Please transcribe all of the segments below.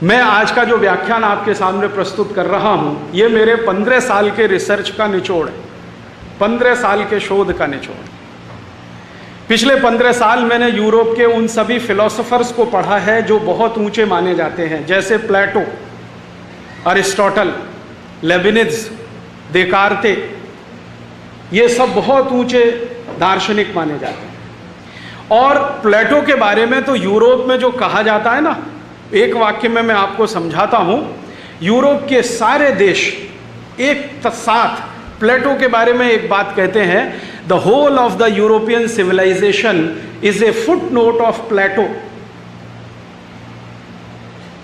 मैं आज का जो व्याख्यान आपके सामने प्रस्तुत कर रहा हूं, ये मेरे 15 साल के रिसर्च का निचोड़ है, 15 साल के शोध का निचोड़। पिछले 15 साल मैंने यूरोप के उन सभी फिलोसोफर्स को पढ़ा है जो बहुत ऊंचे माने जाते हैं, जैसे प्लेटो, अरिस्टोटल, लेबिनिज, देकार्ते। ये सब बहुत ऊंचे दार्शनिक माने जाते हैं। और प्लेटो के बारे में तो यूरोप में जो कहा जाता है ना, एक वाक्य में मैं आपको समझाता हूं। यूरोप के सारे देश एक साथ प्लेटो के बारे में एक बात कहते हैं, the whole of the European civilisation is a footnote of Plato.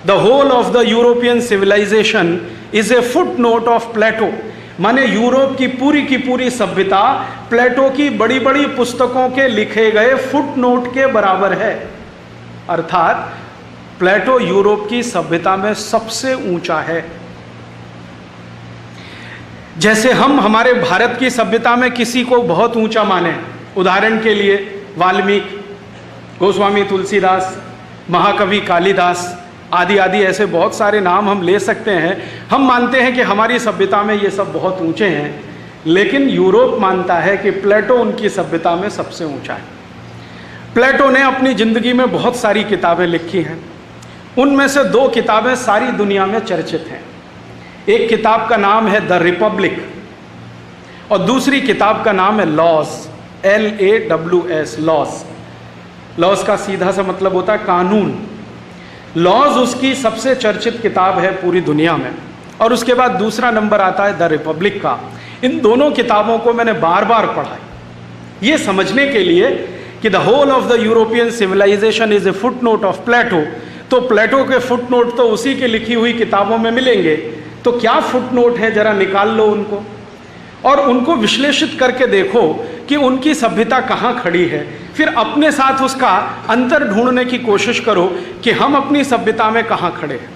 The whole of the European civilisation is a footnote of Plato. माने यूरोप की पूरी सभ्यता प्लेटो की बड़ी बड़ी पुस्तकों के लिखे गए फुट नोट के बराबर है। अर्थात प्लेटो यूरोप की सभ्यता में सबसे ऊंचा है। जैसे हम हमारे भारत की सभ्यता में किसी को बहुत ऊंचा माने, उदाहरण के लिए वाल्मीकि, गोस्वामी तुलसीदास, महाकवि कालिदास आदि आदि, ऐसे बहुत सारे नाम हम ले सकते हैं। हम मानते हैं कि हमारी सभ्यता में ये सब बहुत ऊंचे हैं, लेकिन यूरोप मानता है कि प्लेटो उनकी सभ्यता में सबसे ऊंचा है। प्लेटो ने अपनी जिंदगी में बहुत सारी किताबें लिखी हैं, उनमें से 2 किताबें सारी दुनिया में चर्चित हैं। एक किताब का नाम है द रिपब्लिक और दूसरी किताब का नाम है लॉज, LAWS, लॉज। लॉज का सीधा सा मतलब होता है कानून। लॉज उसकी सबसे चर्चित किताब है पूरी दुनिया में, और उसके बाद दूसरा नंबर आता है द रिपब्लिक का। इन दोनों किताबों को मैंने बार बार पढ़ा है, ये समझने के लिए कि the whole of the European civilisation is a footnote of Plato. तो प्लेटो के फुट नोट तो उसी की लिखी हुई किताबों में मिलेंगे, तो क्या फुट नोट है, जरा निकाल लो उनको और उनको विश्लेषित करके देखो कि उनकी सभ्यता कहाँ खड़ी है। फिर अपने साथ उसका अंतर ढूंढने की कोशिश करो कि हम अपनी सभ्यता में कहाँ खड़े हैं।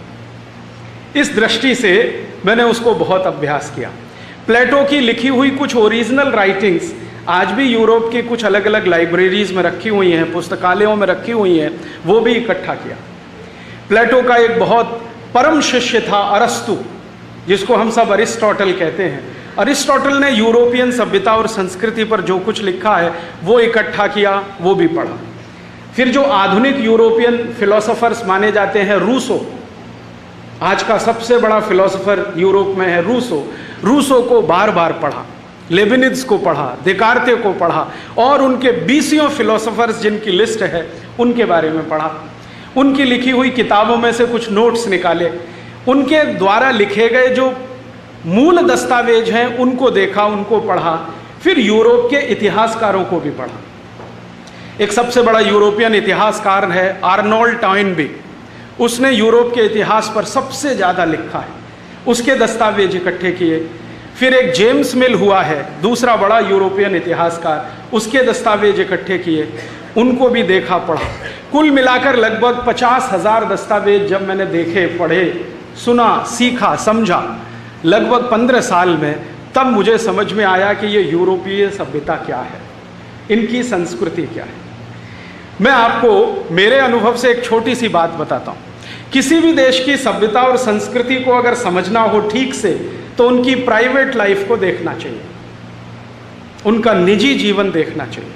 इस दृष्टि से मैंने उसको बहुत अभ्यास किया। प्लेटो की लिखी हुई कुछ ओरिजिनल राइटिंग्स आज भी यूरोप की कुछ अलग अलग लाइब्रेरीज में रखी हुई हैं, पुस्तकालयों में रखी हुई हैं, वो भी इकट्ठा किया। प्लेटो का एक बहुत परम शिष्य था अरस्तु, जिसको हम सब अरिस्टोटल कहते हैं। अरिस्टोटल ने यूरोपियन सभ्यता और संस्कृति पर जो कुछ लिखा है वो इकट्ठा किया, वो भी पढ़ा। फिर जो आधुनिक यूरोपियन फिलोसोफर्स माने जाते हैं, रूसो, आज का सबसे बड़ा फिलोसोफर यूरोप में है रूसो। रूसो को बार बार पढ़ा, लेबिनिज को पढ़ा, देकार्ते को पढ़ा, और उनके 20 फिलोसोफर्स जिनकी लिस्ट है उनके बारे में पढ़ा। उनकी लिखी हुई किताबों में से कुछ नोट्स निकाले, उनके द्वारा लिखे गए जो मूल दस्तावेज हैं उनको देखा, उनको पढ़ा। फिर यूरोप के इतिहासकारों को भी पढ़ा। एक सबसे बड़ा यूरोपियन इतिहासकार है आर्नोल्ड टॉइनबी, उसने यूरोप के इतिहास पर सबसे ज़्यादा लिखा है, उसके दस्तावेज इकट्ठे किए। फिर एक जेम्स मिल हुआ है, दूसरा बड़ा यूरोपियन इतिहासकार, उसके दस्तावेज इकट्ठे किए, उनको भी देखा, पढ़ा। कुल मिलाकर लगभग 50,000 दस्तावेज जब मैंने देखे, पढ़े, सुना, सीखा, समझा, लगभग 15 साल में, तब मुझे समझ में आया कि ये यूरोपीय सभ्यता क्या है, इनकी संस्कृति क्या है। मैं आपको मेरे अनुभव से एक छोटी सी बात बताता हूँ। किसी भी देश की सभ्यता और संस्कृति को अगर समझना हो ठीक से, तो उनकी प्राइवेट लाइफ को देखना चाहिए, उनका निजी जीवन देखना चाहिए।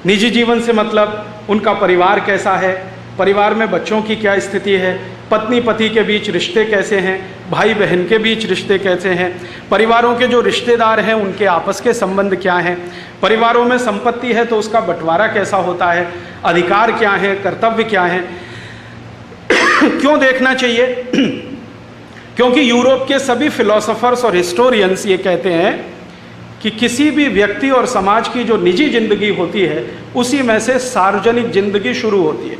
निजी जीवन से मतलब उनका परिवार कैसा है, परिवार में बच्चों की क्या स्थिति है, पत्नी पति के बीच रिश्ते कैसे हैं, भाई बहन के बीच रिश्ते कैसे हैं, परिवारों के जो रिश्तेदार हैं उनके आपस के संबंध क्या हैं, परिवारों में संपत्ति है तो उसका बंटवारा कैसा होता है, अधिकार क्या है, कर्तव्य क्या है। क्यों देखना चाहिए? क्योंकि यूरोप के सभी फिलोसोफर्स और हिस्टोरियंस ये कहते हैं कि किसी भी व्यक्ति और समाज की जो निजी जिंदगी होती है, उसी में से सार्वजनिक जिंदगी शुरू होती है।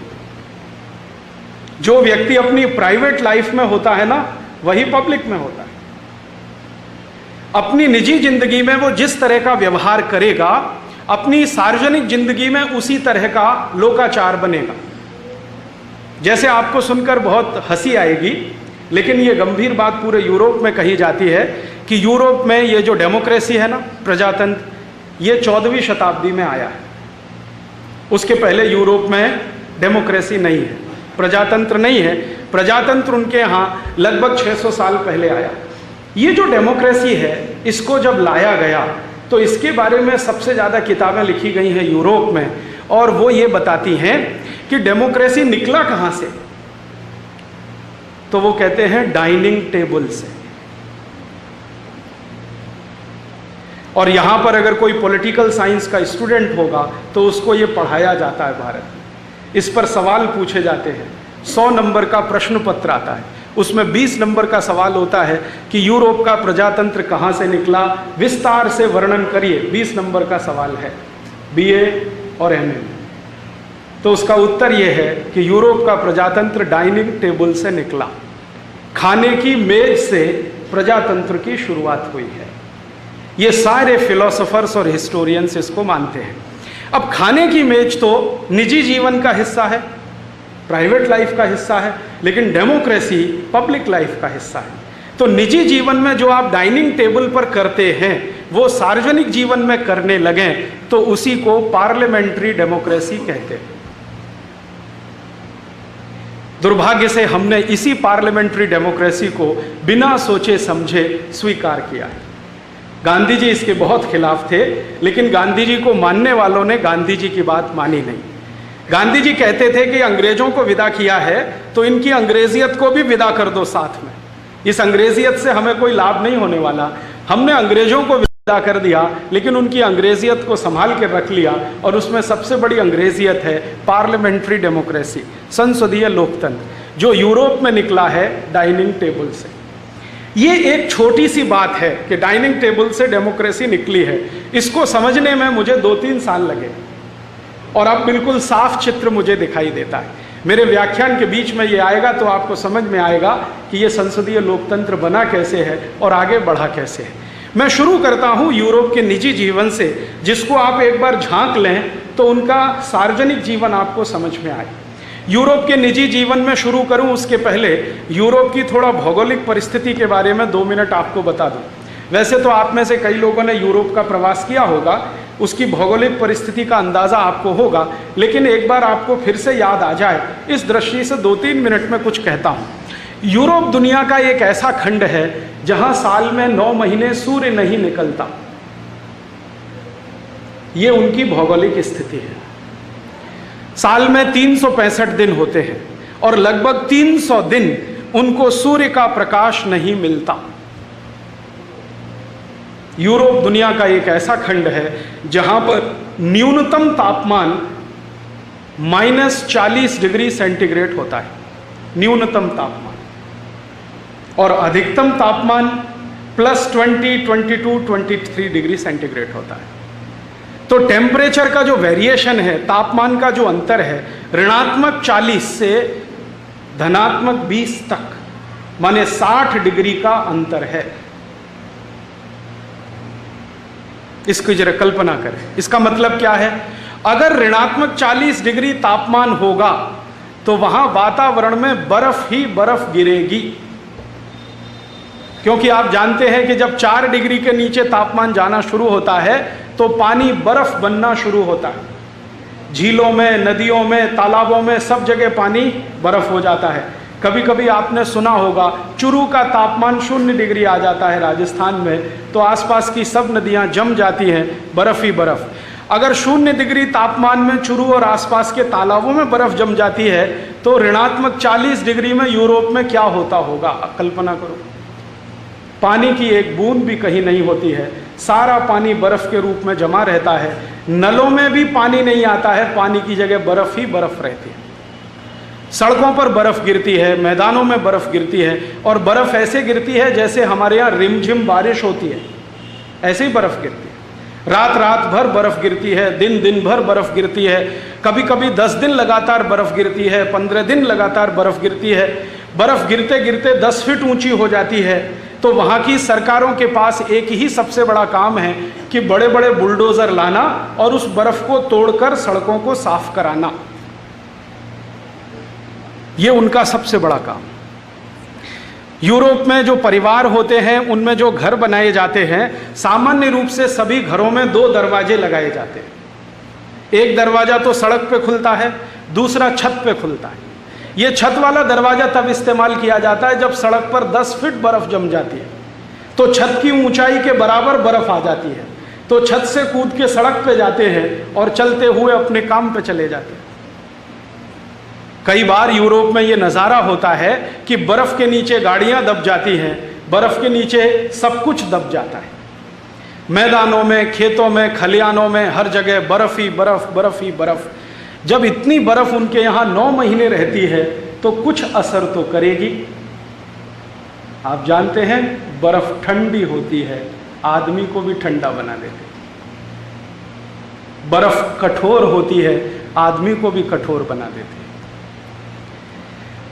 जो व्यक्ति अपनी प्राइवेट लाइफ में होता है ना, वही पब्लिक में होता है। अपनी निजी जिंदगी में वो जिस तरह का व्यवहार करेगा, अपनी सार्वजनिक जिंदगी में उसी तरह का लोकाचार बनेगा। जैसे आपको सुनकर बहुत हंसी आएगी, लेकिन ये गंभीर बात पूरे यूरोप में कही जाती है कि यूरोप में ये जो डेमोक्रेसी है ना, प्रजातंत्र, ये 14वीं शताब्दी में आया है। उसके पहले यूरोप में डेमोक्रेसी नहीं है। प्रजातंत्र नहीं है। प्रजातंत्र उनके यहाँ लगभग 600 साल पहले आया। ये जो डेमोक्रेसी है, इसको जब लाया गया तो इसके बारे में सबसे ज़्यादा किताबें लिखी गई हैं यूरोप में, और वो ये बताती हैं कि डेमोक्रेसी निकला कहाँ से। तो वो कहते हैं डाइनिंग टेबल से। और यहाँ पर अगर कोई पॉलिटिकल साइंस का स्टूडेंट होगा तो उसको ये पढ़ाया जाता है भारत में। इस पर सवाल पूछे जाते हैं। 100 नंबर का प्रश्न पत्र आता है, उसमें 20 नंबर का सवाल होता है कि यूरोप का प्रजातंत्र कहाँ से निकला, विस्तार से वर्णन करिए। 20 नंबर का सवाल है BA और MA में। तो उसका उत्तर यह है कि यूरोप का प्रजातंत्र डाइनिंग टेबल से निकला। खाने की मेज से प्रजातंत्र की शुरुआत हुई है। ये सारे फिलोसोफर्स और हिस्टोरियंस इसको मानते हैं। अब खाने की मेज तो निजी जीवन का हिस्सा है, प्राइवेट लाइफ का हिस्सा है, लेकिन डेमोक्रेसी पब्लिक लाइफ का हिस्सा है। तो निजी जीवन में जो आप डाइनिंग टेबल पर करते हैं वो सार्वजनिक जीवन में करने लगें तो उसी को पार्लियामेंट्री डेमोक्रेसी कहते हैं। दुर्भाग्य से हमने इसी पार्लियामेंट्री डेमोक्रेसी को बिना सोचे समझे स्वीकार किया है। गांधी जी इसके बहुत खिलाफ थे, लेकिन गांधी जी को मानने वालों ने गांधी जी की बात मानी नहीं। गांधी जी कहते थे कि अंग्रेजों को विदा किया है तो इनकी अंग्रेजियत को भी विदा कर दो साथ में। इस अंग्रेजियत से हमें कोई लाभ नहीं होने वाला। हमने अंग्रेजों को विदा कर दिया, लेकिन उनकी अंग्रेजियत को संभाल के रख लिया, और उसमें सबसे बड़ी अंग्रेजियत है पार्लियामेंट्री डेमोक्रेसी, संसदीय लोकतंत्र, जो यूरोप में निकला है डाइनिंग टेबल से। ये एक छोटी सी बात है कि डाइनिंग टेबल से डेमोक्रेसी निकली है। इसको समझने में मुझे 2-3 साल लगे और अब बिल्कुल साफ चित्र मुझे दिखाई देता है। मेरे व्याख्यान के बीच में ये आएगा तो आपको समझ में आएगा कि ये संसदीय लोकतंत्र बना कैसे है और आगे बढ़ा कैसे है। मैं शुरू करता हूँ यूरोप के निजी जीवन से, जिसको आप एक बार झांक लें तो उनका सार्वजनिक जीवन आपको समझ में आए। यूरोप के निजी जीवन में शुरू करूं उसके पहले यूरोप की थोड़ा भौगोलिक परिस्थिति के बारे में 2 मिनट आपको बता दूं। वैसे तो आप में से कई लोगों ने यूरोप का प्रवास किया होगा, उसकी भौगोलिक परिस्थिति का अंदाज़ा आपको होगा, लेकिन एक बार आपको फिर से याद आ जाए इस दृष्टि से 2-3 मिनट में कुछ कहता हूँ। यूरोप दुनिया का एक ऐसा खंड है जहाँ साल में 9 महीने सूर्य नहीं निकलता। ये उनकी भौगोलिक स्थिति है। साल में 365 दिन होते हैं और लगभग 300 दिन उनको सूर्य का प्रकाश नहीं मिलता। यूरोप दुनिया का एक ऐसा खंड है जहां पर न्यूनतम तापमान -40 डिग्री सेंटीग्रेड होता है, न्यूनतम तापमान, और अधिकतम तापमान +20, 22, 23 डिग्री सेंटीग्रेड होता है। तो टेम्परेचर का जो वेरिएशन है, तापमान का जो अंतर है, -40 से -20 तक, माने 60 डिग्री का अंतर है। इसकी जरा कल्पना करें। इसका मतलब क्या है? अगर -40 डिग्री तापमान होगा तो वहां वातावरण में बर्फ ही बर्फ गिरेगी, क्योंकि आप जानते हैं कि जब 4 डिग्री के नीचे तापमान जाना शुरू होता है तो पानी बर्फ बनना शुरू होता है। झीलों में, नदियों में, तालाबों में, सब जगह पानी बर्फ हो जाता है। कभी कभी आपने सुना होगा चुरू का तापमान 0 डिग्री आ जाता है राजस्थान में, तो आसपास की सब नदियां जम जाती हैं, बर्फ ही बर्फ। अगर 0 डिग्री तापमान में चुरू और आसपास के तालाबों में बर्फ जम जाती है तो -40 डिग्री में यूरोप में क्या होता होगा? कल्पना करो। पानी की एक बूंद भी कहीं नहीं होती है, सारा पानी बर्फ के रूप में जमा रहता है। नलों में भी पानी नहीं आता है, पानी की जगह बर्फ ही बर्फ रहती है। सड़कों पर बर्फ गिरती है, मैदानों में बर्फ गिरती है, और बर्फ ऐसे गिरती है जैसे हमारे यहाँ रिमझिम बारिश होती है, ऐसे ही बर्फ गिरती है। रात रात भर बर्फ गिरती है, दिन दिन भर बर्फ गिरती है, कभी कभी 10 दिन लगातार बर्फ गिरती है, 15 दिन लगातार बर्फ गिरती है। बर्फ गिरते गिरते 10 फीट ऊंची हो जाती है। तो वहाँ की सरकारों के पास एक ही सबसे बड़ा काम है कि बड़े बड़े बुलडोजर लाना और उस बर्फ को तोड़कर सड़कों को साफ कराना। ये उनका सबसे बड़ा काम। यूरोप में जो परिवार होते हैं, उनमें जो घर बनाए जाते हैं, सामान्य रूप से सभी घरों में 2 दरवाजे लगाए जाते हैं। एक दरवाजा तो सड़क पे खुलता है, दूसरा छत पे खुलता है। ये छत वाला दरवाजा तब इस्तेमाल किया जाता है जब सड़क पर 10 फीट बर्फ जम जाती है, तो छत की ऊंचाई के बराबर बर्फ आ जाती है, तो छत से कूद के सड़क पे जाते हैं और चलते हुए अपने काम पे चले जाते हैं। कई बार यूरोप में ये नज़ारा होता है कि बर्फ के नीचे गाड़ियां दब जाती हैं, बर्फ के नीचे सब कुछ दब जाता है। मैदानों में, खेतों में, खलिहानों में, हर जगह बर्फ ही बर्फ, बर्फ ही बर्फ। जब इतनी बर्फ उनके यहाँ 9 महीने रहती है तो कुछ असर तो करेगी। आप जानते हैं बर्फ ठंडी होती है, आदमी को भी ठंडा बना देती है। बर्फ कठोर होती है, आदमी को भी कठोर बना देती है।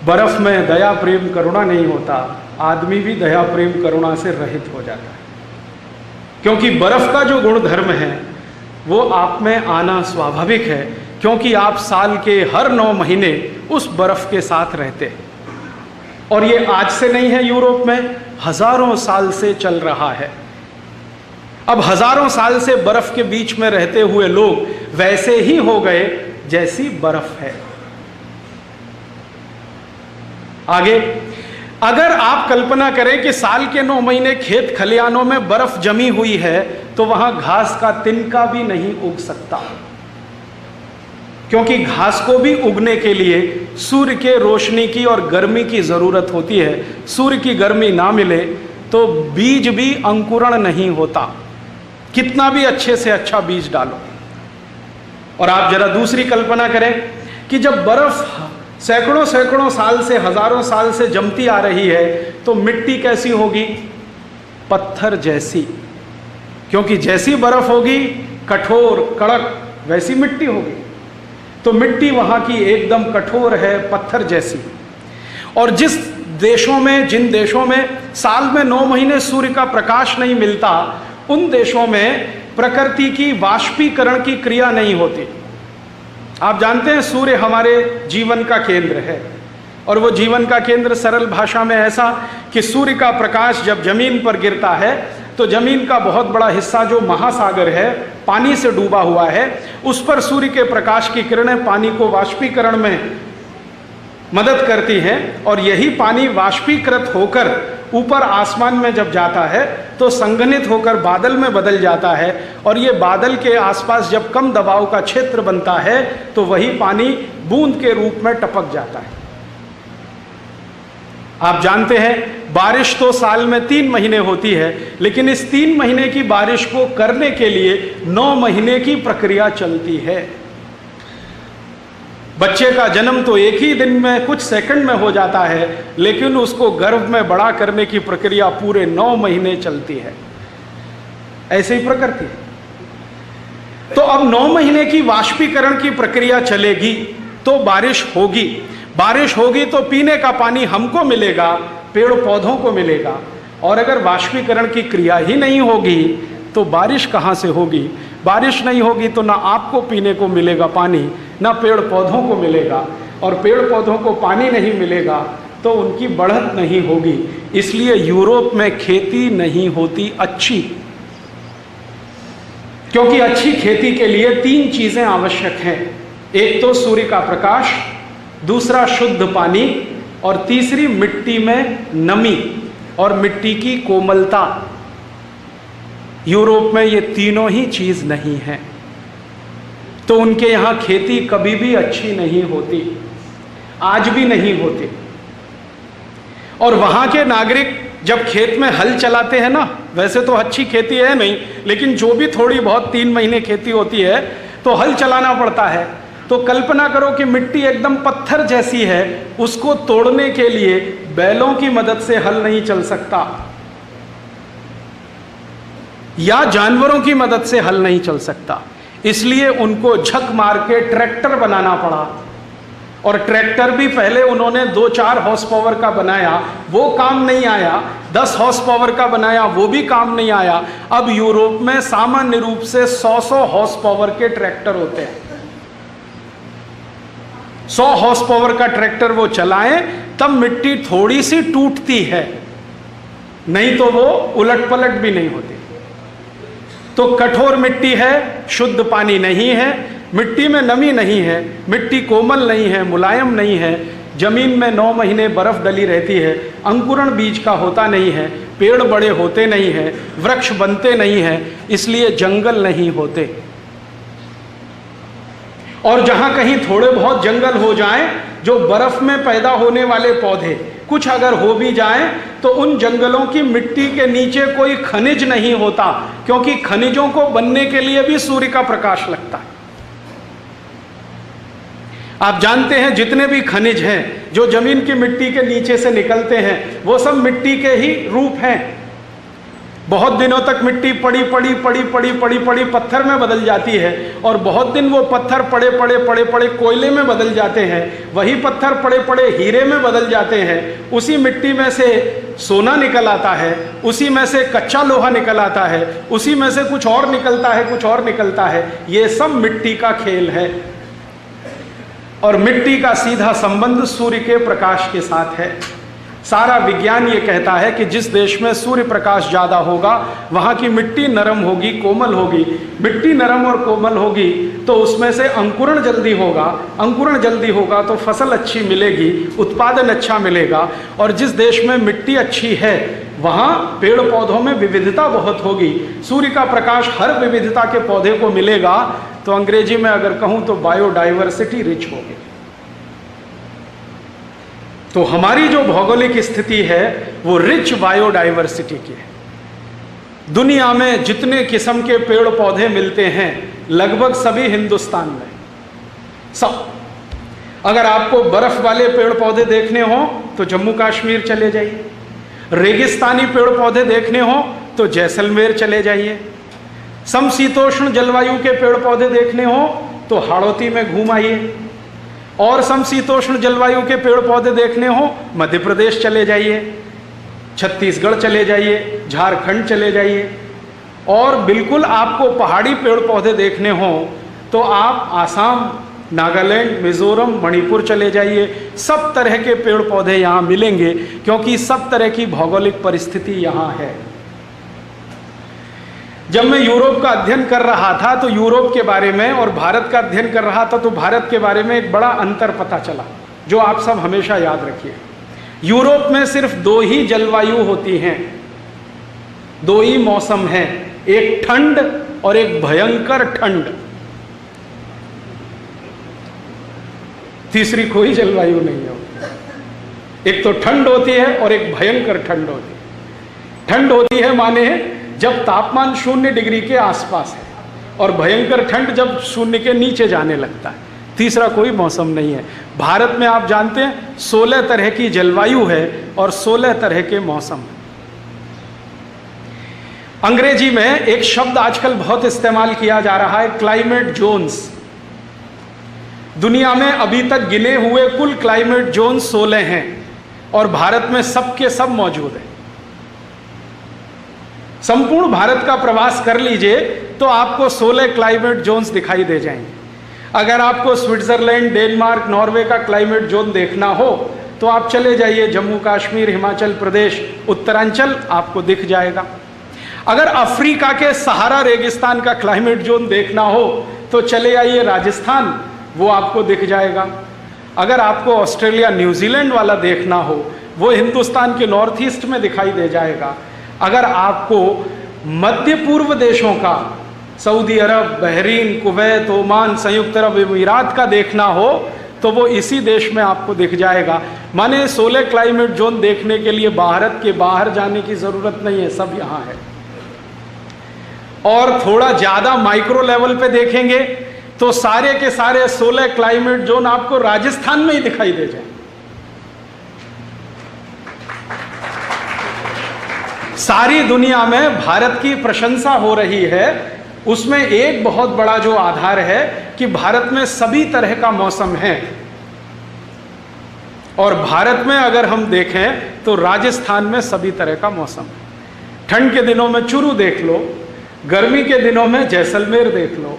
बर्फ में दया प्रेम करुणा नहीं होता, आदमी भी दया प्रेम करुणा से रहित हो जाता है, क्योंकि बर्फ का जो गुण धर्म है वो आप में आना स्वाभाविक है, क्योंकि आप साल के हर 9 महीने उस बर्फ के साथ रहते हैं। और ये आज से नहीं है, यूरोप में हजारों साल से चल रहा है। अब हजारों साल से बर्फ के बीच में रहते हुए लोग वैसे ही हो गए जैसी बर्फ है। आगे, अगर आप कल्पना करें कि साल के 9 महीने खेत खलिहानों में बर्फ जमी हुई है तो वहां घास का तिनका भी नहीं उग सकता, क्योंकि घास को भी उगने के लिए सूर्य के रोशनी की और गर्मी की जरूरत होती है। सूर्य की गर्मी ना मिले तो बीज भी अंकुरण नहीं होता, कितना भी अच्छे से अच्छा बीज डालो। और आप जरा दूसरी कल्पना करें कि जब बर्फ सैकड़ों सैकड़ों साल से, हजारों साल से जमती आ रही है तो मिट्टी कैसी होगी? पत्थर जैसी, क्योंकि जैसी बर्फ होगी कठोर कड़क, वैसी मिट्टी होगी। तो मिट्टी वहां की एकदम कठोर है, पत्थर जैसी। और जिन देशों में साल में 9 महीने सूर्य का प्रकाश नहीं मिलता, उन देशों में प्रकृति की वाष्पीकरण की क्रिया नहीं होती। आप जानते हैं सूर्य हमारे जीवन का केंद्र है, और वो जीवन का केंद्र सरल भाषा में ऐसा कि सूर्य का प्रकाश जब जमीन पर गिरता है तो जमीन का बहुत बड़ा हिस्सा जो महासागर है, पानी से डूबा हुआ है, उस पर सूर्य के प्रकाश की किरणें पानी को वाष्पीकरण में मदद करती हैं, और यही पानी वाष्पीकृत होकर ऊपर आसमान में जब जाता है तो संघनित होकर बादल में बदल जाता है, और ये बादल के आसपास जब कम दबाव का क्षेत्र बनता है तो वही पानी बूंद के रूप में टपक जाता है। आप जानते हैं बारिश तो साल में 3 महीने होती है, लेकिन इस 3 महीने की बारिश को करने के लिए 9 महीने की प्रक्रिया चलती है। बच्चे का जन्म तो एक ही दिन में, कुछ सेकंड में हो जाता है, लेकिन उसको गर्भ में बड़ा करने की प्रक्रिया पूरे 9 महीने चलती है। ऐसे ही प्रकृति है। तो अब 9 महीने की वाष्पीकरण की प्रक्रिया चलेगी तो बारिश होगी। बारिश होगी तो पीने का पानी हमको मिलेगा, पेड़ पौधों को मिलेगा। और अगर वाष्पीकरण की क्रिया ही नहीं होगी तो बारिश कहाँ से होगी? बारिश नहीं होगी तो ना आपको पीने को मिलेगा पानी, ना पेड़ पौधों को मिलेगा, और पेड़ पौधों को पानी नहीं मिलेगा तो उनकी बढ़त नहीं होगी। इसलिए यूरोप में खेती नहीं होती अच्छी, क्योंकि अच्छी खेती के लिए 3 चीजें आवश्यक हैं। एक तो सूर्य का प्रकाश, दूसरा शुद्ध पानी, और तीसरी मिट्टी में नमी और मिट्टी की कोमलता। यूरोप में ये तीनों ही चीज नहीं है, तो उनके यहां खेती कभी भी अच्छी नहीं होती, आज भी नहीं होती। और वहां के नागरिक जब खेत में हल चलाते हैं ना, वैसे तो अच्छी खेती है नहीं, लेकिन जो भी थोड़ी बहुत 3 महीने खेती होती है तो हल चलाना पड़ता है। तो कल्पना करो कि मिट्टी एकदम पत्थर जैसी है, उसको तोड़ने के लिए बैलों की मदद से हल नहीं चल सकता, या जानवरों की मदद से हल नहीं चल सकता। इसलिए उनको झक मार के ट्रैक्टर बनाना पड़ा, और ट्रैक्टर भी पहले उन्होंने 2-4 हॉर्स पावर का बनाया, वो काम नहीं आया। 10 हॉर्स पावर का बनाया, वो भी काम नहीं आया। अब यूरोप में सामान्य रूप से 100 हॉर्स पावर के ट्रैक्टर होते हैं। 100 हॉर्स पावर का ट्रैक्टर वो चलाएं तब मिट्टी थोड़ी सी टूटती है, नहीं तो वो उलट पलट भी नहीं होती। तो कठोर मिट्टी है, शुद्ध पानी नहीं है, मिट्टी में नमी नहीं है, मिट्टी कोमल नहीं है, मुलायम नहीं है, जमीन में 9 महीने बर्फ डली रहती है, अंकुरण बीज का होता नहीं है, पेड़ बड़े होते नहीं हैं, वृक्ष बनते नहीं हैं, इसलिए जंगल नहीं होते। और जहां कहीं थोड़े बहुत जंगल हो जाएं, जो बर्फ में पैदा होने वाले पौधे कुछ अगर हो भी जाएं, तो उन जंगलों की मिट्टी के नीचे कोई खनिज नहीं होता, क्योंकि खनिजों को बनने के लिए भी सूर्य का प्रकाश लगता है। आप जानते हैं जितने भी खनिज हैं जो जमीन की मिट्टी के नीचे से निकलते हैं, वो सब मिट्टी के ही रूप हैं। बहुत दिनों तक मिट्टी पड़ी पड़ी पड़ी पड़ी पड़ी पड़ी पत्थर में बदल जाती है, और बहुत दिन वो पत्थर पड़े पड़े पड़े पड़े कोयले में बदल जाते हैं, वही पत्थर पड़े पड़े हीरे में बदल जाते हैं, उसी मिट्टी में से सोना निकल आता है, उसी में से कच्चा लोहा निकल आता है, उसी में से कुछ और निकलता है, कुछ और निकलता है। ये सब मिट्टी का खेल है, और मिट्टी का सीधा संबंध सूर्य के प्रकाश के साथ है। सारा विज्ञान ये कहता है कि जिस देश में सूर्य प्रकाश ज़्यादा होगा, वहाँ की मिट्टी नरम होगी, कोमल होगी। मिट्टी नरम और कोमल होगी तो उसमें से अंकुरण जल्दी होगा, अंकुरण जल्दी होगा तो फसल अच्छी मिलेगी, उत्पादन अच्छा मिलेगा। और जिस देश में मिट्टी अच्छी है, वहाँ पेड़ पौधों में विविधता बहुत होगी, सूर्य का प्रकाश हर विविधता के पौधे को मिलेगा, तो अंग्रेजी में अगर कहूँ तो बायोडाइवर्सिटी रिच होगी। तो हमारी जो भौगोलिक स्थिति है वो रिच बायोडाइवर्सिटी की है। दुनिया में जितने किस्म के पेड़ पौधे मिलते हैं, लगभग सभी हिंदुस्तान में, सब। अगर आपको बर्फ वाले पेड़ पौधे देखने हो तो जम्मू कश्मीर चले जाइए, रेगिस्तानी पेड़ पौधे देखने हो तो जैसलमेर चले जाइए, समशीतोष्ण जलवायु के पेड़ पौधे देखने हो तो हाड़ौती में घूम आइए, और समशीतोष्ण जलवायु के पेड़ पौधे देखने हो मध्य प्रदेश चले जाइए, छत्तीसगढ़ चले जाइए, झारखंड चले जाइए। और बिल्कुल आपको पहाड़ी पेड़ पौधे देखने हो तो आप आसाम, नागालैंड, मिजोरम, मणिपुर चले जाइए। सब तरह के पेड़ पौधे यहाँ मिलेंगे, क्योंकि सब तरह की भौगोलिक परिस्थिति यहाँ है। जब मैं यूरोप का अध्ययन कर रहा था तो यूरोप के बारे में, और भारत का अध्ययन कर रहा था तो भारत के बारे में एक बड़ा अंतर पता चला, जो आप सब हमेशा याद रखिए। यूरोप में सिर्फ 2 ही जलवायु होती हैं, 2 ही मौसम हैं, एक ठंड और एक भयंकर ठंड। तीसरी कोई जलवायु नहीं है। एक तो ठंड होती है और एक भयंकर ठंड होती है। ठंड होती है माने जब तापमान 0 डिग्री के आसपास है, और भयंकर ठंड जब 0 के नीचे जाने लगता है। तीसरा कोई मौसम नहीं है। भारत में आप जानते हैं 16 तरह की जलवायु है और 16 तरह के मौसम। अंग्रेजी में एक शब्द आजकल बहुत इस्तेमाल किया जा रहा है, क्लाइमेट जोन्स। दुनिया में अभी तक गिने हुए कुल क्लाइमेट जोन 16 हैं, और भारत में सबके सब मौजूद हैं। संपूर्ण भारत का प्रवास कर लीजिए तो आपको 16 क्लाइमेट जोन्स दिखाई दे जाएंगे। अगर आपको स्विट्जरलैंड, डेनमार्क, नॉर्वे का क्लाइमेट जोन देखना हो तो आप चले जाइए जम्मू कश्मीर, हिमाचल प्रदेश, उत्तरांचल, आपको दिख जाएगा। अगर अफ्रीका के सहारा रेगिस्तान का क्लाइमेट जोन देखना हो तो चले आइए राजस्थान, वो आपको दिख जाएगा। अगर आपको ऑस्ट्रेलिया, न्यूजीलैंड वाला देखना हो, वो हिंदुस्तान के नॉर्थ ईस्ट में दिखाई दे जाएगा। अगर आपको मध्य पूर्व देशों का, सऊदी अरब, बहरीन, कुवैत, ओमान, संयुक्त अरब अमीरात का देखना हो तो वो इसी देश में आपको दिख जाएगा। माने 16 क्लाइमेट जोन देखने के लिए भारत के बाहर जाने की ज़रूरत नहीं है, सब यहाँ है। और थोड़ा ज़्यादा माइक्रो लेवल पे देखेंगे तो सारे के सारे 16 क्लाइमेट जोन आपको राजस्थान में ही दिखाई दे जाए। सारी दुनिया में भारत की प्रशंसा हो रही है। उसमें एक बहुत बड़ा जो आधार है कि भारत में सभी तरह का मौसम है। और भारत में अगर हम देखें तो राजस्थान में सभी तरह का मौसम है। ठंड के दिनों में चुरू देख लो, गर्मी के दिनों में जैसलमेर देख लो,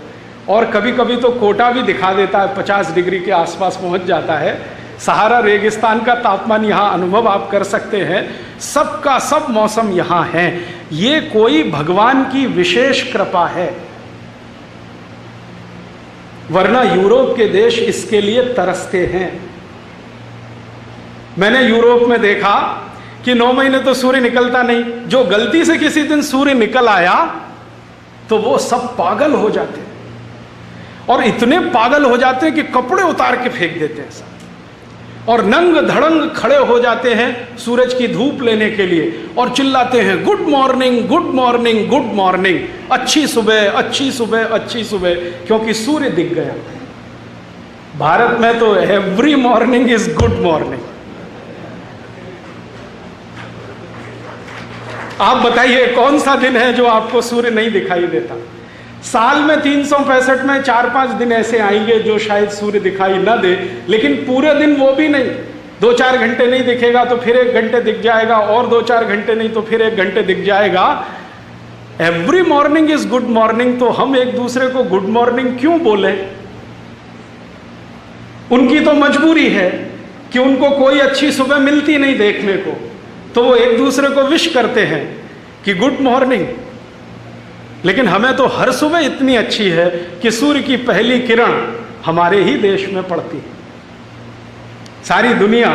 और कभी कभी तो कोटा भी दिखा देता है, 50 डिग्री के आसपास पहुंच जाता है। सहारा रेगिस्तान का तापमान यहाँ अनुभव आप कर सकते हैं। सबका सब मौसम यहाँ है। ये कोई भगवान की विशेष कृपा है, वरना यूरोप के देश इसके लिए तरसते हैं। मैंने यूरोप में देखा कि 9 महीने तो सूर्य निकलता नहीं, जो गलती से किसी दिन सूर्य निकल आया तो वो सब पागल हो जाते हैं, और इतने पागल हो जाते हैं कि कपड़े उतार के फेंक देते हैं सब, और नंग धड़ंग खड़े हो जाते हैं सूरज की धूप लेने के लिए और चिल्लाते हैं good morning good morning good morning, अच्छी सुबह अच्छी सुबह अच्छी सुबह, क्योंकि सूर्य दिख गया। भारत में तो every morning is good morning. आप बताइए कौन सा दिन है जो आपको सूर्य नहीं दिखाई देता? साल में 365 में 4-5 दिन ऐसे आएंगे जो शायद सूर्य दिखाई ना दे, लेकिन पूरे दिन वो भी नहीं। 2-4 घंटे नहीं दिखेगा तो फिर 1 घंटे दिख जाएगा, और 2-4 घंटे नहीं तो फिर 1 घंटे दिख जाएगा। Every morning is good morning, तो हम एक दूसरे को गुड मॉर्निंग क्यों बोले? उनकी तो मजबूरी है कि उनको कोई अच्छी सुबह मिलती नहीं देखने को, तो वो एक दूसरे को विश करते हैं कि गुड मॉर्निंग। लेकिन हमें तो हर सुबह इतनी अच्छी है कि सूर्य की पहली किरण हमारे ही देश में पड़ती है। सारी दुनिया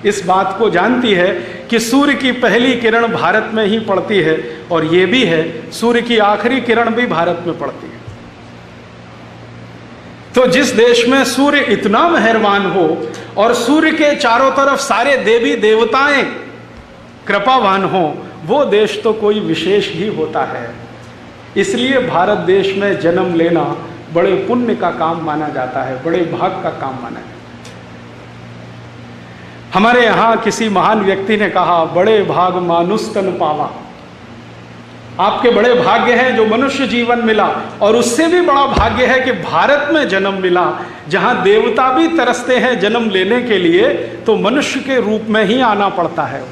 इस बात को जानती है कि सूर्य की पहली किरण भारत में ही पड़ती है, और ये भी है सूर्य की आखिरी किरण भी भारत में पड़ती है। तो जिस देश में सूर्य इतना मेहरबान हो और सूर्य के चारों तरफ सारे देवी देवताएं कृपावान हो, वो देश तो कोई विशेष ही होता है। इसलिए भारत देश में जन्म लेना बड़े पुण्य का काम माना जाता है, बड़े भाग का काम माना जाता है। हमारे यहाँ किसी महान व्यक्ति ने कहा, बड़े भाग मानुष तन पावा। आपके बड़े भाग्य हैं जो मनुष्य जीवन मिला, और उससे भी बड़ा भाग्य है कि भारत में जन्म मिला, जहां देवता भी तरसते हैं जन्म लेने के लिए, तो मनुष्य के रूप में ही आना पड़ता है।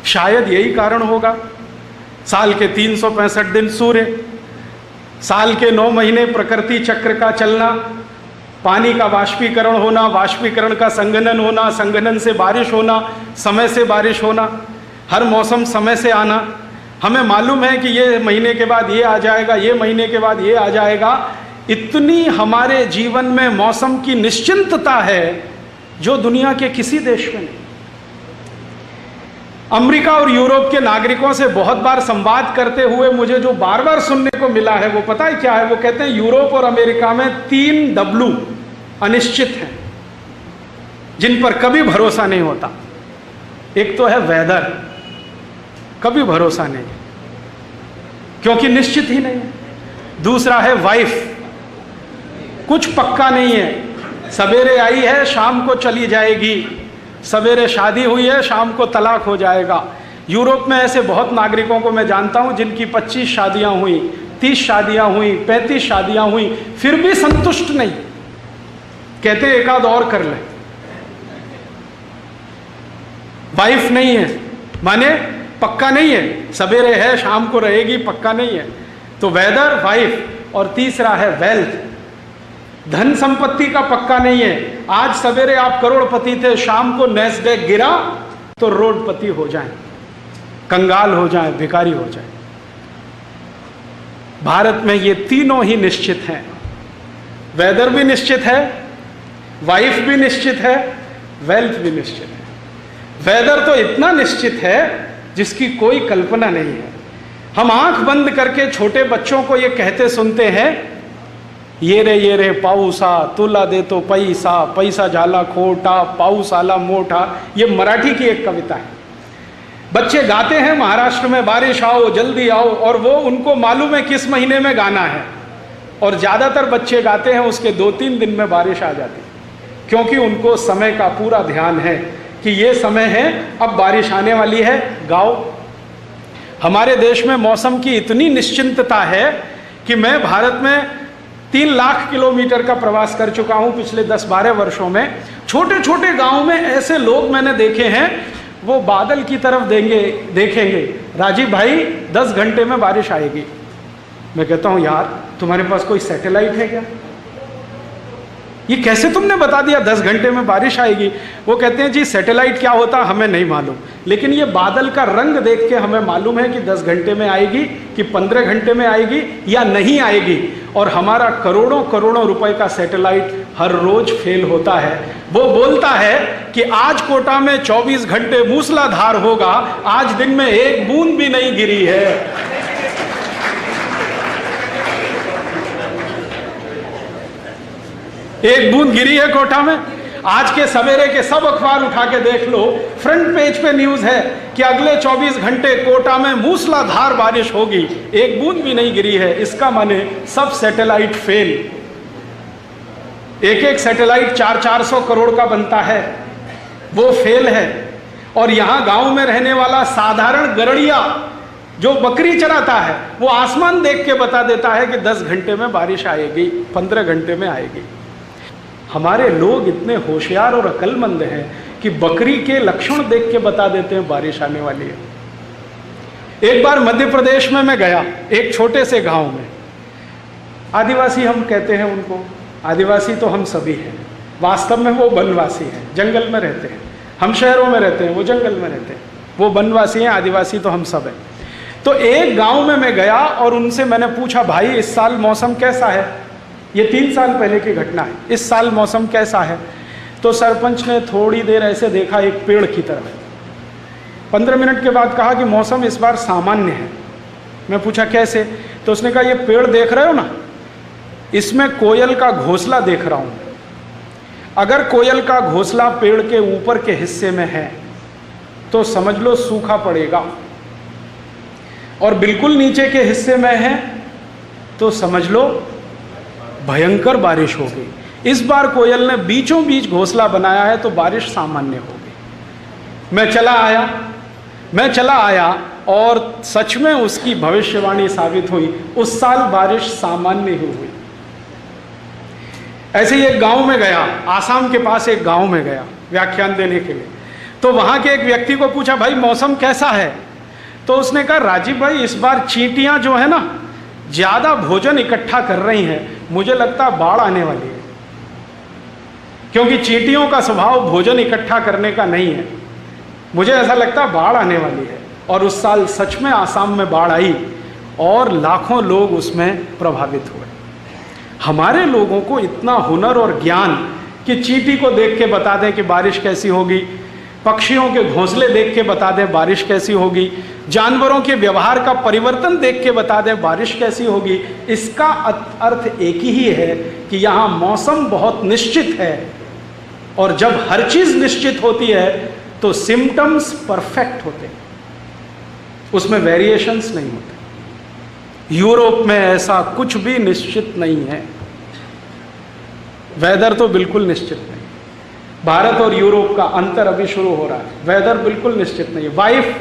शायद यही कारण होगा। साल के 365 दिन सूर्य, साल के 9 महीने प्रकृति चक्र का चलना, पानी का वाष्पीकरण होना, वाष्पीकरण का संघनन होना, संघनन से बारिश होना, समय से बारिश होना, हर मौसम समय से आना। हमें मालूम है कि ये महीने के बाद ये आ जाएगा, ये महीने के बाद ये आ जाएगा। इतनी हमारे जीवन में मौसम की निश्चिंतता है जो दुनिया के किसी देश में नहीं। अमेरिका और यूरोप के नागरिकों से बहुत बार संवाद करते हुए मुझे जो बार बार सुनने को मिला है वो पता है क्या है? वो कहते हैं यूरोप और अमेरिका में 3 W अनिश्चित हैं, जिन पर कभी भरोसा नहीं होता। एक तो है वेदर, कभी भरोसा नहीं क्योंकि निश्चित ही नहीं है। दूसरा है वाइफ, कुछ पक्का नहीं है, सवेरे आई है शाम को चली जाएगी, सवेरे शादी हुई है शाम को तलाक हो जाएगा। यूरोप में ऐसे बहुत नागरिकों को मैं जानता हूं जिनकी 25 शादियां हुई, 30 शादियां हुई, 35 शादियां हुई, फिर भी संतुष्ट नहीं, कहते एक आध और कर ले। वाइफ नहीं है माने पक्का नहीं है, सवेरे है शाम को रहेगी, पक्का नहीं है। तो वेदर, वाइफ, और तीसरा है वेल्थ, धन संपत्ति का पक्का नहीं है। आज सवेरे आप करोड़पति थे, शाम को नैस्डैक गिरा तो रोडपति हो जाएं, कंगाल हो जाएं, भिखारी हो जाएं। भारत में ये तीनों ही निश्चित हैं। वेदर भी निश्चित है, वाइफ भी निश्चित है, वेल्थ भी निश्चित है। वेदर तो इतना निश्चित है जिसकी कोई कल्पना नहीं है। हम आंख बंद करके छोटे बच्चों को ये कहते सुनते हैं, ये रे पाऊसा तुला दे तो पैसा, पैसा झाला खोटा, पाऊस आला मोटा। ये मराठी की एक कविता है। बच्चे गाते हैं महाराष्ट्र में बारिश आओ जल्दी आओ, और वो उनको मालूम है किस महीने में गाना है, और ज़्यादातर बच्चे गाते हैं उसके 2-3 दिन में बारिश आ जाती, क्योंकि उनको समय का पूरा ध्यान है कि ये समय है अब बारिश आने वाली है, गाओ। हमारे देश में मौसम की इतनी निश्चिंतता है कि मैं भारत में 3 लाख किलोमीटर का प्रवास कर चुका हूं पिछले 10-12 वर्षों में। छोटे छोटे गांव में ऐसे लोग मैंने देखे हैं, वो बादल की तरफ देखेंगे, राजीव भाई 10 घंटे में बारिश आएगी। मैं कहता हूं यार तुम्हारे पास कोई सैटेलाइट है क्या? ये कैसे तुमने बता दिया 10 घंटे में बारिश आएगी? वो कहते हैं जी सैटेलाइट क्या होता हमें नहीं मालूम, लेकिन ये बादल का रंग देख के हमें मालूम है कि 10 घंटे में आएगी कि 15 घंटे में आएगी या नहीं आएगी। और हमारा करोड़ों करोड़ों रुपए का सैटेलाइट हर रोज फेल होता है। वो बोलता है कि आज कोटा में 24 घंटे मूसलाधार होगा, आज दिन में एक बूंद भी नहीं गिरी है। एक बूंद गिरी है कोटा में? आज के सवेरे के सब अखबार उठा के देख लो, फ्रंट पेज पे न्यूज है कि अगले 24 घंटे कोटा में मूसलाधार बारिश होगी, एक बूंद भी नहीं गिरी है। इसका माने सब सैटेलाइट फेल। एक एक सैटेलाइट 400 करोड़ का बनता है, वो फेल है। और यहां गांव में रहने वाला साधारण गरड़िया जो बकरी चराता है, वो आसमान देख के बता देता है कि 10 घंटे में बारिश आएगी, 15 घंटे में आएगी। हमारे लोग इतने होशियार और अक्लमंद हैं कि बकरी के लक्षण देख के बता देते हैं बारिश आने वाली है। एक बार मध्य प्रदेश में मैं गया, एक छोटे से गांव में। आदिवासी हम कहते हैं उनको, आदिवासी तो हम सभी हैं, वास्तव में वो वनवासी हैं, जंगल में रहते हैं। हम शहरों में रहते हैं, वो जंगल में रहते हैं। वो वनवासी हैं, आदिवासी तो हम सब हैं। तो एक गांव में मैं गया और उनसे मैंने पूछा, भाई इस साल मौसम कैसा है? ये 3 साल पहले की घटना है। इस साल मौसम कैसा है? तो सरपंच ने थोड़ी देर ऐसे देखा एक पेड़ की तरफ, 15 मिनट के बाद कहा कि मौसम इस बार सामान्य है। मैं पूछा कैसे? तो उसने कहा, ये पेड़ देख रहे हो ना, इसमें कोयल का घोंसला देख रहा हूं। अगर कोयल का घोंसला पेड़ के ऊपर के हिस्से में है तो समझ लो सूखा पड़ेगा, और बिल्कुल नीचे के हिस्से में है तो समझ लो भयंकर बारिश होगी। इस बार कोयल ने बीचों बीच घोंसला बनाया है तो बारिश सामान्य होगी। मैं चला आया और सच में उसकी भविष्यवाणी साबित हुई। उस साल बारिश सामान्य ही हुई। ऐसे ही एक गांव में गया, आसाम के पास एक गांव में गया व्याख्यान देने के लिए। तो वहां के एक व्यक्ति को पूछा, भाई मौसम कैसा है? तो उसने कहा, राजीव भाई इस बार चींटियां जो है ना ज्यादा भोजन इकट्ठा कर रही हैं, मुझे लगता है बाढ़ आने वाली है। क्योंकि चींटियों का स्वभाव भोजन इकट्ठा करने का नहीं है। मुझे ऐसा लगता है बाढ़ आने वाली है। और उस साल सच में आसाम में बाढ़ आई और लाखों लोग उसमें प्रभावित हुए। हमारे लोगों को इतना हुनर और ज्ञान कि चींटी को देख के बता दें कि बारिश कैसी होगी, पक्षियों के घोंसले देख के बता दें बारिश कैसी होगी, जानवरों के व्यवहार का परिवर्तन देख के बता दें बारिश कैसी होगी। इसका अर्थ एक ही है कि यहाँ मौसम बहुत निश्चित है, और जब हर चीज निश्चित होती है तो सिम्टम्स परफेक्ट होते हैं, उसमें वेरिएशंस नहीं होते। यूरोप में ऐसा कुछ भी निश्चित नहीं है। वेदर तो बिल्कुल निश्चित नहीं। भारत और यूरोप का अंतर अभी शुरू हो रहा है। वेदर बिल्कुल निश्चित नहीं है। वाइफ,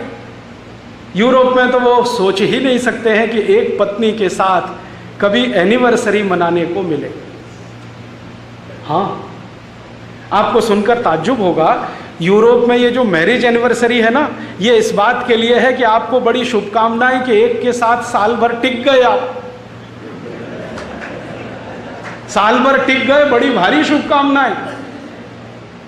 यूरोप में तो वो सोच ही नहीं सकते हैं कि एक पत्नी के साथ कभी एनिवर्सरी मनाने को मिले। हाँ, आपको सुनकर ताज्जुब होगा, यूरोप में ये जो मैरिज एनिवर्सरी है ना, ये इस बात के लिए है कि आपको बड़ी शुभकामनाएं कि एक के साथ साल भर टिक गए आप। साल भर टिक गए, बड़ी भारी शुभकामनाएं।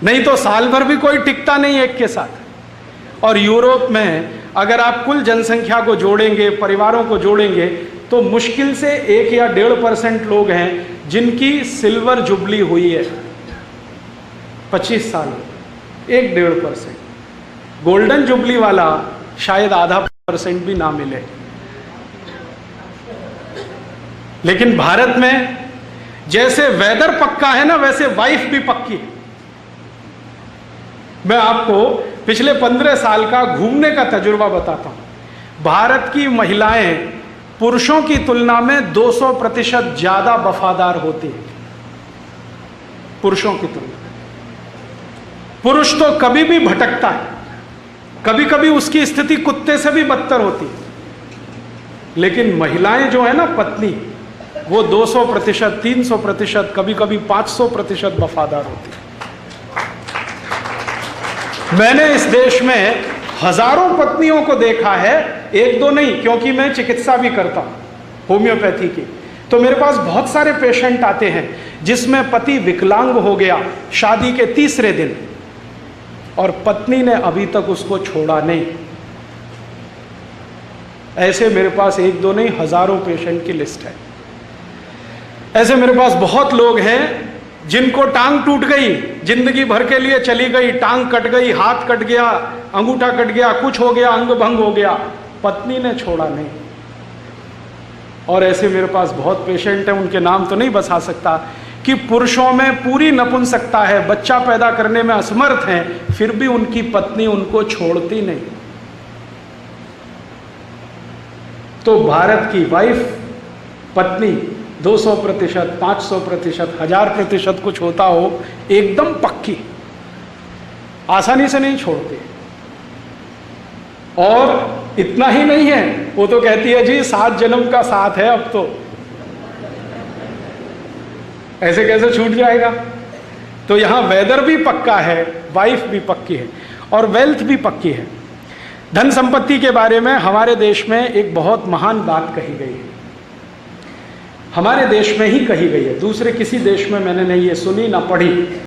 नहीं तो साल भर भी कोई टिकता नहीं एक के साथ। और यूरोप में अगर आप कुल जनसंख्या को जोड़ेंगे, परिवारों को जोड़ेंगे, तो मुश्किल से 1 या 1.5% लोग हैं जिनकी सिल्वर जुबली हुई है 25 साल, 1-1.5%। गोल्डन जुबली वाला शायद % भी ना मिले। लेकिन भारत में जैसे वेदर पक्का है ना, वैसे वाइफ भी पक्की है। मैं आपको पिछले 15 साल का घूमने का तजुर्बा बताता हूं। भारत की महिलाएं पुरुषों की तुलना में 200% ज्यादा वफादार होती हैं पुरुषों की तुलना। पुरुष तो कभी भी भटकता है, कभी कभी उसकी स्थिति कुत्ते से भी बदतर होती है। लेकिन महिलाएं जो है ना, पत्नी, वो 200%, 300%, कभी कभी 500% वफादार होती है। मैंने इस देश में हजारों पत्नियों को देखा है, 1-2 नहीं, क्योंकि मैं चिकित्सा भी करता हूं होम्योपैथी की। तो मेरे पास बहुत सारे पेशेंट आते हैं जिसमें पति विकलांग हो गया शादी के 3रे दिन, और पत्नी ने अभी तक उसको छोड़ा नहीं। ऐसे मेरे पास 1-2 नहीं, हजारों पेशेंट की लिस्ट है। ऐसे मेरे पास बहुत लोग हैं जिनको टांग टूट गई, जिंदगी भर के लिए चली गई, टांग कट गई, हाथ कट गया, अंगूठा कट गया, कुछ हो गया, अंग भंग हो गया, पत्नी ने छोड़ा नहीं। और ऐसे मेरे पास बहुत पेशेंट हैं, उनके नाम तो नहीं बता सकता, कि पुरुषों में पूरी नपुंसकता है, बच्चा पैदा करने में असमर्थ हैं, फिर भी उनकी पत्नी उनको छोड़ती नहीं। तो भारत की वाइफ, पत्नी 200%, 500%, 1000% कुछ होता हो, एकदम पक्की, आसानी से नहीं छोड़ती। और इतना ही नहीं है, वो तो कहती है जी 7 जन्म का साथ है अब तो, ऐसे कैसे छूट जाएगा। तो यहां वेदर भी पक्का है, वाइफ भी पक्की है, और वेल्थ भी पक्की है। धन संपत्ति के बारे में हमारे देश में एक बहुत महान बात कही गई है, हमारे देश में ही कही गई है, दूसरे किसी देश में मैंने नहीं ये सुनी ना पढ़ी।